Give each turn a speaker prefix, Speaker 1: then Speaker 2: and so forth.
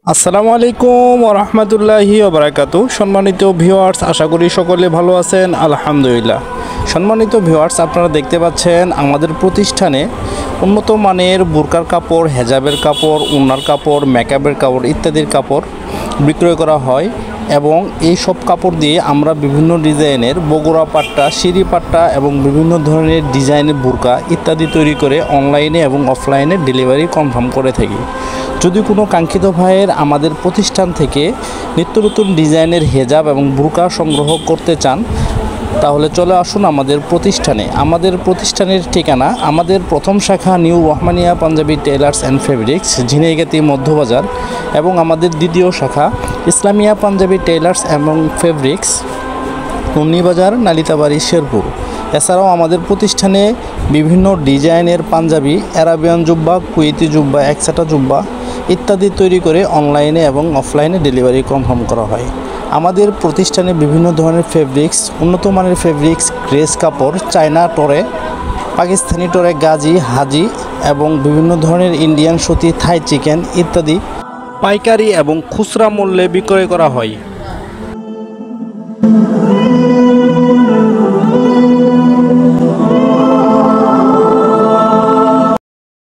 Speaker 1: আসসালামু আলাইকুম ওয়া রাহমাতুল্লাহি ওয়া বারাকাতুহু। সম্মানিত ভিউয়ার্স, আশা করি সকলে ভালো আছেন। আলহামদুলিল্লাহ। সম্মানিত ভিউয়ার্স, আপনারা দেখতে পাচ্ছেন আমাদের প্রতিষ্ঠানে উন্নত মানের বুরকার কাপড়, হেজাবের কাপড়, ওড়নার কাপড়, মেকআপের কাপড় ইত্যাদির কাপড় বিক্রয় করা হয় এবং এই সব কাপড় দিয়ে আমরা বিভিন্ন ডিজাইনের বগুড়া পাট্টা, সিঁড়ি পাট্টা এবং বিভিন্ন ধরনের ডিজাইনের বুরকা ইত্যাদি তৈরি করে অনলাইনে এবং অফলাইনে ডেলিভারি কনফার্ম করে থাকি। যদি কোনো কাঙ্ক্ষিত ভাইয়ের আমাদের প্রতিষ্ঠান থেকে নিত্য নতুন ডিজাইনের হেজাব এবং বুরকা সংগ্রহ করতে চান, তাহলে চলে আসুন আমাদের প্রতিষ্ঠানে। আমাদের প্রতিষ্ঠানের ঠিকানা আমাদের প্রথম শাখা new Rahmania Punjabi tailors and fabrics, Jhinaigati Madhyabazar, এবং আমাদের দ্বিতীয় শাখা ইসলামিয়া পাঞ্জাবি টেলার্স এবং ফেব্রিক্স, টুন্নিবাজার, নালিতাবাড়ি, শেরপুর। এছাড়াও আমাদের প্রতিষ্ঠানে বিভিন্ন ডিজাইনের পাঞ্জাবি, আরাবিয়ান জুব্বা, কুয়েতি জুব্বা, একসাটা জুব্বা ইত্যাদি তৈরি করে অনলাইনে এবং অফলাইনে ডেলিভারি কনফার্ম করা হয়। আমাদের প্রতিষ্ঠানে বিভিন্ন ধরনের ফেব্রিক্স, উন্নত মানের ফেব্রিক্স, গ্রেস কাপড়, চায়না টরে, পাকিস্তানি টরে, গাজি, হাজি এবং বিভিন্ন ধরনের ইন্ডিয়ান সুতি, থাই চিকেন ইত্যাদি পাইকারি এবং খুচরা মূল্যে বিক্রয় করা হয়।